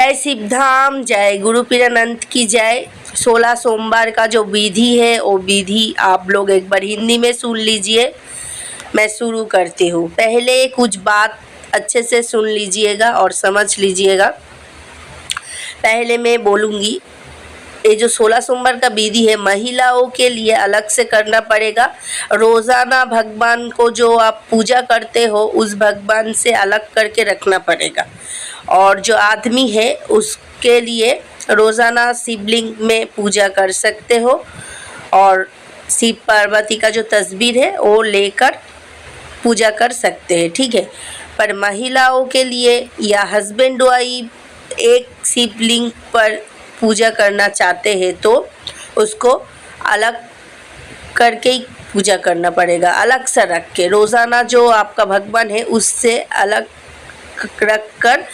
जय शिवधाम, जय गुरु पीरानंद की जय। 16 सोमवार का जो विधि है वो विधि आप लोग एक बार हिंदी में सुन लीजिए। मैं शुरू करती हूँ। पहले कुछ बात अच्छे से सुन लीजिएगा और समझ लीजिएगा। पहले मैं बोलूँगी, ये जो 16 सोमवार का विधि है महिलाओं के लिए अलग से करना पड़ेगा। रोज़ाना भगवान को जो आप पूजा करते हो उस भगवान से अलग करके रखना पड़ेगा। और जो आदमी है उसके लिए रोज़ाना शिवलिंग में पूजा कर सकते हो और शिव पार्वती का जो तस्वीर है वो लेकर पूजा कर सकते हैं, ठीक है। पर महिलाओं के लिए या हस्बैंड वाइफ एक शिवलिंग पर पूजा करना चाहते हैं तो उसको अलग करके ही पूजा करना पड़ेगा, अलग से रख के। रोज़ाना जो आपका भगवान है उससे अलग रख कर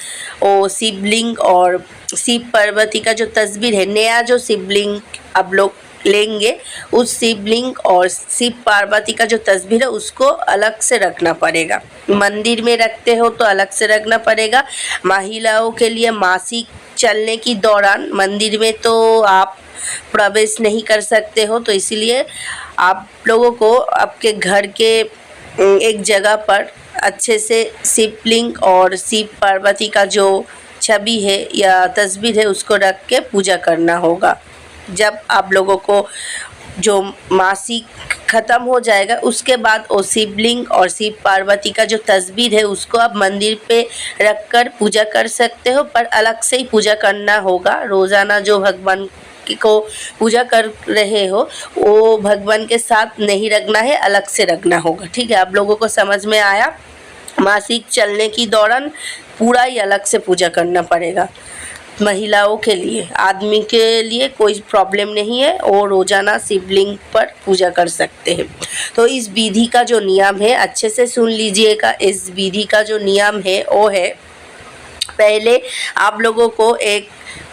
वो शिवलिंग और शिव पार्वती का जो तस्वीर है, नया जो शिवलिंग आप लोग लेंगे उस शिवलिंग और शिव पार्वती का जो तस्वीर है उसको अलग से रखना पड़ेगा। मंदिर में रखते हो तो अलग से रखना पड़ेगा। महिलाओं के लिए मासिक चलने की दौरान मंदिर में तो आप प्रवेश नहीं कर सकते हो, तो इसीलिए आप लोगों को आपके घर के एक जगह पर अच्छे से शिवलिंग और शिव पार्वती का जो छवि है या तस्वीर है उसको रख के पूजा करना होगा। जब आप लोगों को जो मासिक ख़त्म हो जाएगा उसके बाद वो शिवलिंग और शिव पार्वती का जो तस्वीर है उसको आप मंदिर पे रख कर पूजा कर सकते हो, पर अलग से ही पूजा करना होगा। रोज़ाना जो भगवान को पूजा कर रहे हो वो भगवान के साथ नहीं रखना है, अलग से रखना होगा, ठीक है। आप लोगों को समझ में आया? मासिक चलने की दौरान पूरा ही अलग से पूजा करना पड़ेगा। महिलाओं के लिए, आदमी के लिए कोई प्रॉब्लम नहीं है, और रोज़ाना शिवलिंग पर पूजा कर सकते हैं। तो इस विधि का जो नियम है अच्छे से सुन लीजिएगा। इस विधि का जो नियम है वो है, पहले आप लोगों को एक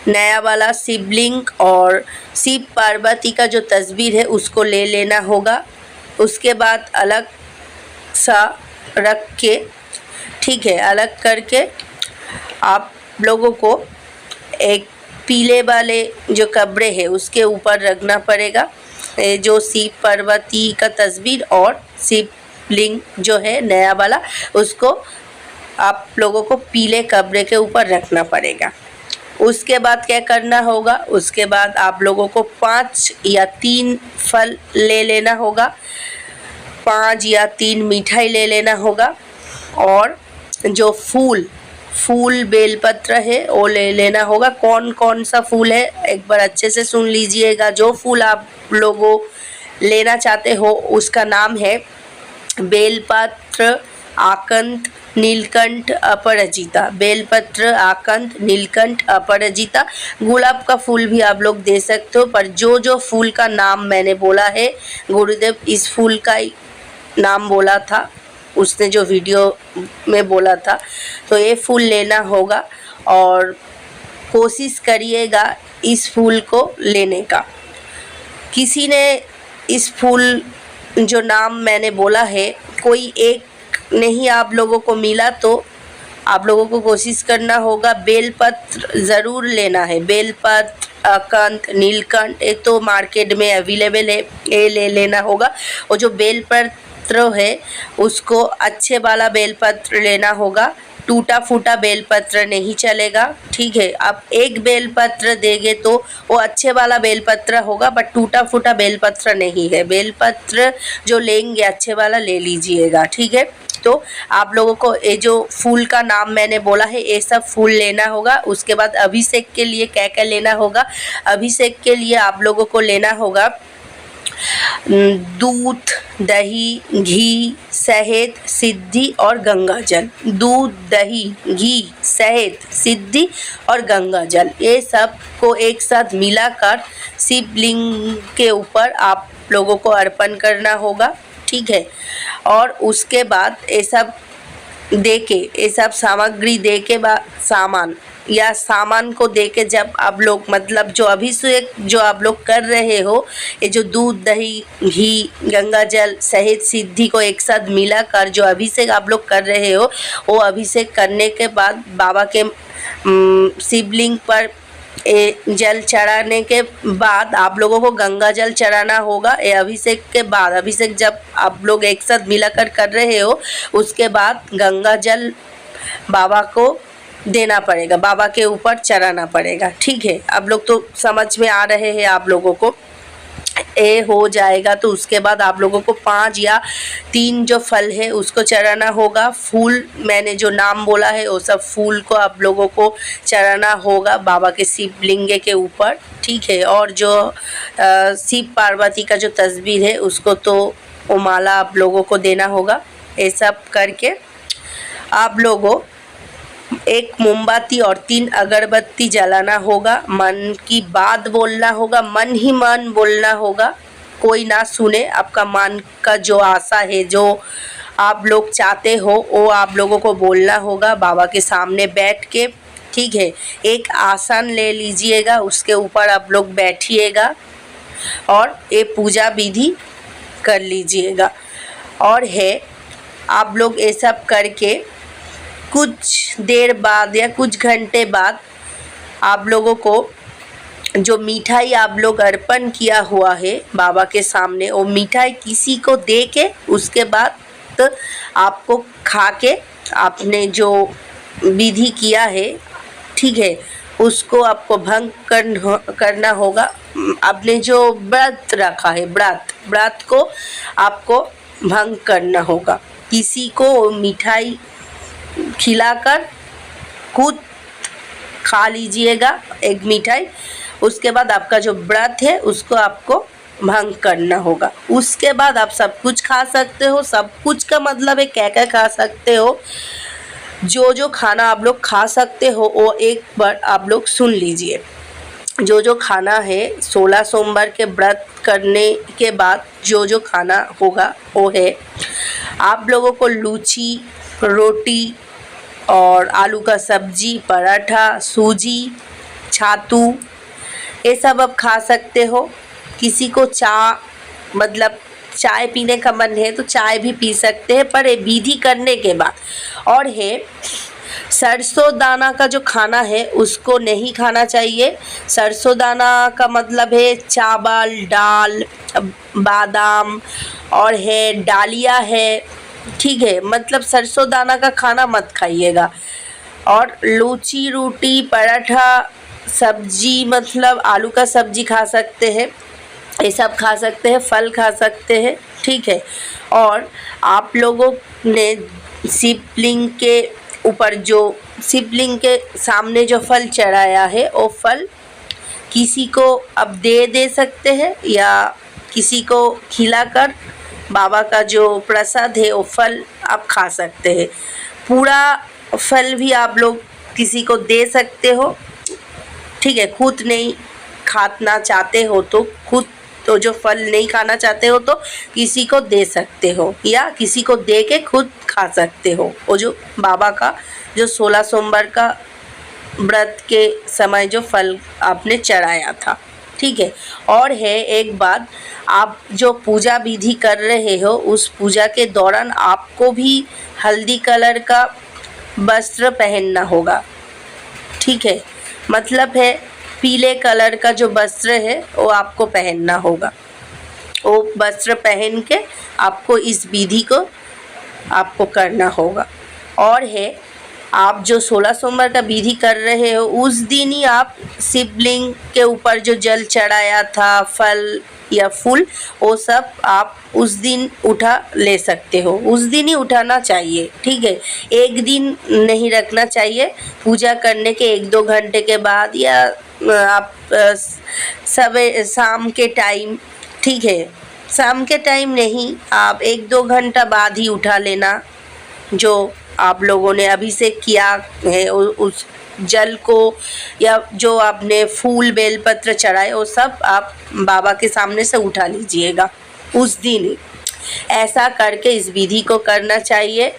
नया वाला शिवलिंग और शिव पार्वती का जो तस्वीर है उसको ले लेना होगा। उसके बाद अलग सा रख के, ठीक है, अलग करके आप लोगों को एक पीले वाले जो कपड़े है उसके ऊपर रखना पड़ेगा जो शिव पार्वती का तस्वीर और शिवलिंग जो है नया वाला उसको आप लोगों को पीले कपड़े के ऊपर रखना पड़ेगा। उसके बाद क्या करना होगा, उसके बाद आप लोगों को 5 या 3 फल ले लेना होगा, 5 या 3 मिठाई ले लेना होगा, और जो फूल बेलपत्र है वो ले लेना होगा। कौन कौन सा फूल है एक बार अच्छे से सुन लीजिएगा। जो फूल आप लोगों लेना चाहते हो उसका नाम है बेलपत्र, आकंत, नीलकंठ, अपराजिता। बेलपत्र, आकंत, नीलकंठ, अपराजिता। गुलाब का फूल भी आप लोग दे सकते हो, पर जो फूल का नाम मैंने बोला है, गुरुदेव इस फूल का नाम बोला था, उसने जो वीडियो में बोला था, तो ये फूल लेना होगा और कोशिश करिएगा इस फूल को लेने का। किसी ने इस फूल जो नाम मैंने बोला है कोई एक नहीं आप लोगों को मिला तो आप लोगों को कोशिश करना होगा बेलपत्र ज़रूर लेना है। बेलपत्र, अकंत, नीलकंठ ये तो मार्केट में अवेलेबल है, ये ले लेना होगा। और जो बेलपत्र है उसको अच्छे वाला बेलपत्र लेना होगा, टूटा फूटा बेलपत्र नहीं चलेगा, ठीक है। आप एक बेलपत्र देंगे तो वो अच्छे वाला बेलपत्र होगा, बट टूटा फूटा बेलपत्र नहीं है। बेलपत्र जो लेंगे अच्छे वाला ले लीजिएगा, ठीक है। तो आप लोगों को ये जो फूल का नाम मैंने बोला है ये सब फूल लेना होगा। उसके बाद अभिषेक के लिए क्या क्या लेना होगा, अभिषेक के लिए आप लोगों को लेना होगा दूध, दही, घी, शहद, सिद्धि और गंगा जल। दूध, दही, घी, शहद, सिद्धि और गंगा जल, ये सब को एक साथ मिलाकर शिवलिंग के ऊपर आप लोगों को अर्पण करना होगा, ठीक है। और उसके बाद ये सब दे के, ये सब सामग्री दे के बाद सामान को दे के जब आप लोग मतलब जो अभिषेक जो आप लोग कर रहे हो, ये जो दूध, दही, घी, गंगा जल, शहद, सिद्धि को एक साथ मिलाकर जो अभिषेक आप लोग कर रहे हो, वो अभिषेक करने के बाद बाबा के शिवलिंग पर जल चढ़ाने के बाद आप लोगों को गंगा जल चढ़ाना होगा। ये अभिषेक के बाद, अभिषेक जब आप लोग एक साथ मिलाकर कर रहे हो उसके बाद गंगा जल बाबा को देना पड़ेगा, बाबा के ऊपर चढ़ाना पड़ेगा। ठीक है, आप लोग तो समझ में आ रहे हैं आप लोगों को। ये हो जाएगा तो उसके बाद आप लोगों को 5 या 3 जो फल है उसको चढ़ाना होगा। फूल मैंने जो नाम बोला है वो सब फूल को आप लोगों को चढ़ाना होगा बाबा के शिवलिंग के ऊपर। ठीक है, और जो शिव पार्वती का जो तस्वीर है उसको तो वो माला आप लोगों को देना होगा। ये सब करके आप लोगों एक मोमबत्ती और 3 अगरबत्ती जलाना होगा। मन की बात बोलना होगा, मन ही मन बोलना होगा, कोई ना सुने। आपका मन का जो आशा है, जो आप लोग चाहते हो वो आप लोगों को बोलना होगा बाबा के सामने बैठ के। ठीक है, एक आसन ले लीजिएगा, उसके ऊपर आप लोग बैठिएगा और ये पूजा विधि कर लीजिएगा। और है आप लोग ये सब करके कुछ देर बाद या कुछ घंटे बाद आप लोगों को जो मिठाई आप लोग अर्पण किया हुआ है बाबा के सामने, वो मिठाई किसी को दे के उसके बाद तो आपको खा के आपने जो विधि किया है, ठीक है, उसको आपको भंग करना होगा। आपने जो व्रत रखा है, व्रत को आपको भंग करना होगा। किसी को मिठाई खिलाकर खुद खा लीजिएगा एक मिठाई, उसके बाद आपका जो व्रत है उसको आपको भंग करना होगा। उसके बाद आप सब कुछ खा सकते हो। सब कुछ का मतलब है क्या क्या खा सकते हो। जो खाना आप लोग खा सकते हो वो एक बार आप लोग सुन लीजिए। जो खाना है 16 सोमवार के व्रत करने के बाद जो खाना होगा वो है आप लोगों को लूची, रोटी और आलू का सब्जी, पराठा, सूजी, छातू, ये सब आप खा सकते हो। किसी को मतलब चाय पीने का मन है तो चाय भी पी सकते हैं, पर ये विधि करने के बाद। और है सरसों दाना का जो खाना है उसको नहीं खाना चाहिए। सरसों दाना का मतलब है चावल, दाल, बादाम और है डालिया है। ठीक है, मतलब सरसों दाना का खाना मत खाइएगा। और लूची, रोटी, पराठा, सब्जी मतलब आलू का सब्जी खा सकते हैं, ये सब खा सकते हैं, फल खा सकते हैं। ठीक है, और आप लोगों ने शिवलिंग के ऊपर जो शिवलिंग के सामने जो फल चढ़ाया है वो फल किसी को अब दे सकते हैं या किसी को खिलाकर बाबा का जो प्रसाद है वो फल आप खा सकते हैं। पूरा फल भी आप लोग किसी को दे सकते हो। ठीक है, खुद नहीं खाना चाहते हो तो खुद तो जो फल नहीं खाना चाहते हो तो किसी को दे सकते हो या किसी को दे के खुद खा सकते हो। वो जो बाबा का जो 16 सोमवार का व्रत के समय जो फल आपने चढ़ाया था। ठीक है, और है एक बात, आप जो पूजा विधि कर रहे हो उस पूजा के दौरान आपको भी हल्दी कलर का वस्त्र पहनना होगा। ठीक है, मतलब है पीले कलर का जो वस्त्र है वो आपको पहनना होगा। वो वस्त्र पहन के आपको इस विधि को आपको करना होगा। और है आप जो 16 सोमवार का विधि कर रहे हो उस दिन ही आप शिवलिंग के ऊपर जो जल चढ़ाया था, फल या फूल, वो सब आप उस दिन उठा ले सकते हो। उस दिन ही उठाना चाहिए। ठीक है, एक दिन नहीं रखना चाहिए। पूजा करने के 1-2 घंटे के बाद या आप शाम के टाइम, ठीक है, शाम के टाइम नहीं, आप 1-2 घंटा बाद ही उठा लेना। जो आप लोगों ने अभिषेक किया है उस जल को या जो आपने फूल बेलपत्र चढ़ाए वो सब आप बाबा के सामने से उठा लीजिएगा उस दिन ही। ऐसा करके इस विधि को करना चाहिए।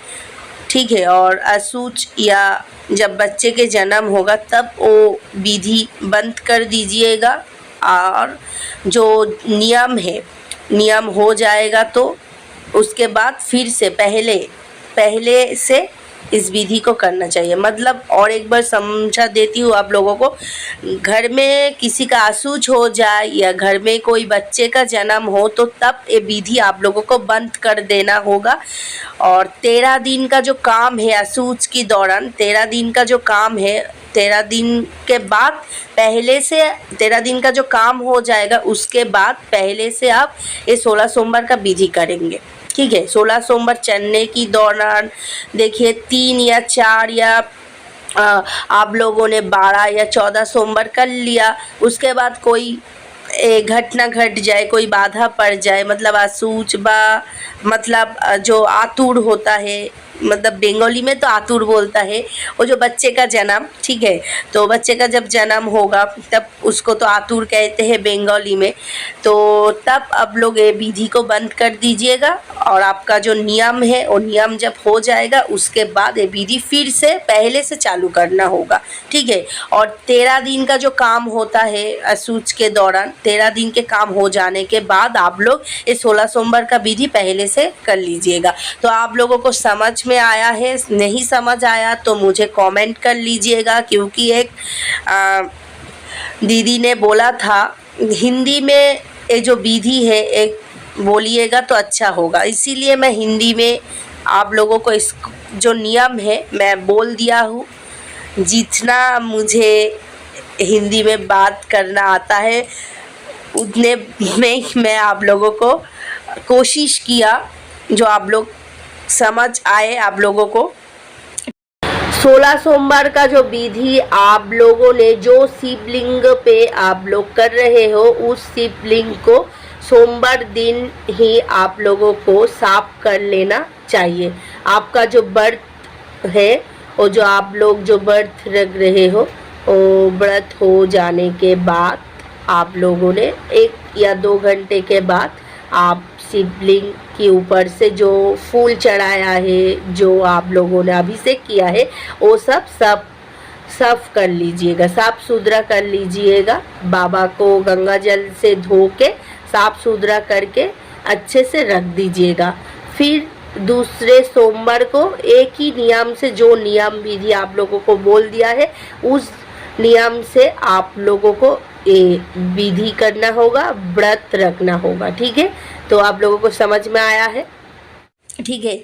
ठीक है, और अशुच या जब बच्चे के जन्म होगा तब वो विधि बंद कर दीजिएगा। और जो नियम है, नियम हो जाएगा तो उसके बाद फिर से पहले से इस विधि को करना चाहिए। मतलब और एक बार समझा देती हूँ आप लोगों को, घर में किसी का अशुच हो जाए या घर में कोई बच्चे का जन्म हो तो तब ये विधि आप लोगों को बंद कर देना होगा। और 13 दिन का जो काम है अशुच के दौरान, 13 दिन का जो काम है, 13 दिन के बाद पहले से 13 दिन का जो काम हो जाएगा उसके बाद पहले से आप ये 16 सोमवार का विधि करेंगे। ठीक है, 16 सोमवार चलने की दौरान देखिए 3 या 4 या आप लोगों ने 12 या 14 सोमवार कर लिया, उसके बाद कोई घटना घट जाए, कोई बाधा पड़ जाए, मतलब अशुच मतलब जो आतुर होता है, मतलब बंगाली में तो आतुर बोलता है, वो जो बच्चे का जन्म, ठीक है, तो बच्चे का जब जन्म होगा तब उसको तो आतुर कहते हैं बंगाली में, तो तब आप लोग ये विधि को बंद कर दीजिएगा। और आपका जो नियम है वो नियम जब हो जाएगा उसके बाद ये विधि फिर से पहले से चालू करना होगा। ठीक है, और 13 दिन का जो काम होता है अशुच के दौरान, 13 दिन के काम हो जाने के बाद आप लोग ये 16 सोमवार का विधि पहले से कर लीजिएगा। तो आप लोगों को समझ में आया है? नहीं समझ आया तो मुझे कमेंट कर लीजिएगा, क्योंकि एक दीदी ने बोला था हिंदी में ये जो विधि है एक बोलिएगा तो अच्छा होगा, इसीलिए मैं हिंदी में आप लोगों को इस जो नियम है मैं बोल दिया हूँ। जितना मुझे हिंदी में बात करना आता है उतने में मैं आप लोगों को कोशिश किया जो आप लोग समझ आए आप लोगों को। 16 सोमवार का जो विधि आप लोगों ने जो शिवलिंग पे आप लोग कर रहे हो उस शिवलिंग को सोमवार दिन ही आप लोगों को साफ कर लेना चाहिए। आपका जो व्रत है और जो आप लोग जो व्रत रख रहे हो वो व्रत हो जाने के बाद आप लोगों ने 1 या 2 घंटे के बाद आप शिवलिंग के ऊपर से जो फूल चढ़ाया है, जो आप लोगों ने अभिषेक किया है, वो सब साफ कर लीजिएगा, साफ सुथरा कर लीजिएगा। बाबा को गंगा जल से धो के साफ सुथरा करके अच्छे से रख दीजिएगा। फिर दूसरे सोमवार को एक ही नियम से, जो नियम विधि आप लोगों को बोल दिया है उस नियम से आप लोगों को ये विधि करना होगा, व्रत रखना होगा। ठीक है, तो आप लोगों को समझ में आया है? ठीक है,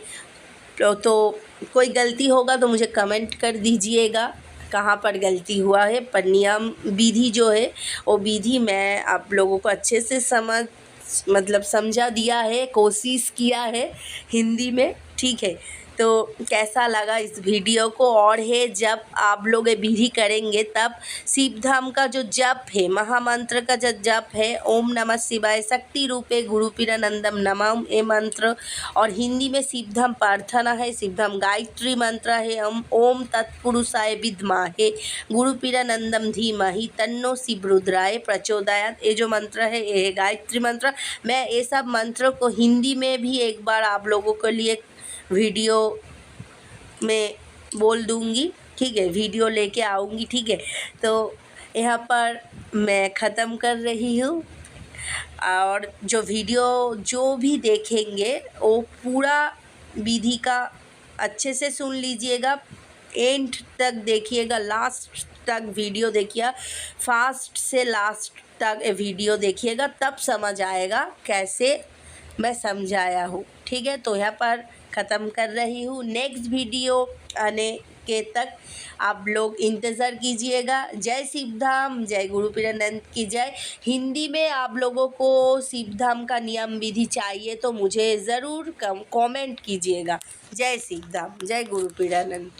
तो कोई गलती होगा तो मुझे कमेंट कर दीजिएगा कहाँ पर गलती हुआ है। पर नियम विधि जो है वो विधि मैं आप लोगों को अच्छे से समझा दिया है, कोशिश किया है हिंदी में। ठीक है, तो कैसा लगा इस वीडियो को? और है जब आप लोग ये विधि करेंगे तब शिवधाम का जो जप है, महामंत्र का जो जप है, ओम नमः शिवाय शक्ति रूपे गुरुपीरानंदम नमः ये मंत्र, और हिंदी में शिवधाम प्रार्थना है, शिवधाम गायत्री मंत्र है, ओम तत्पुरुषाय विद्महे गुरुपीरानंदम धीमहि तन्नो शिवरुद्राय प्रचोदयात्, ये जो मंत्र है ये है गायत्री मंत्र। मैं ये सब मंत्रों को हिंदी में भी एक बार आप लोगों के लिए वीडियो में बोल दूंगी। ठीक है, वीडियो लेके आऊँगी। ठीक है, तो यहाँ पर मैं ख़त्म कर रही हूँ। और जो वीडियो जो भी देखेंगे वो पूरा विधि का अच्छे से सुन लीजिएगा, एंड तक देखिएगा, लास्ट तक वीडियो देखिए, फास्ट से लास्ट तक वीडियो देखिएगा, तब समझ आएगा कैसे मैं समझाया हूँ। ठीक है, तो यहाँ पर ख़त्म कर रही हूँ। नेक्स्ट वीडियो आने के तक आप लोग इंतज़ार कीजिएगा। जय शिवधाम, जय गुरुपीरानंद की जय। हिंदी में आप लोगों को शिवधाम का नियम विधि चाहिए तो मुझे ज़रूर कमेंट कीजिएगा। जय शिवधाम, जय गुरुपीरानंद।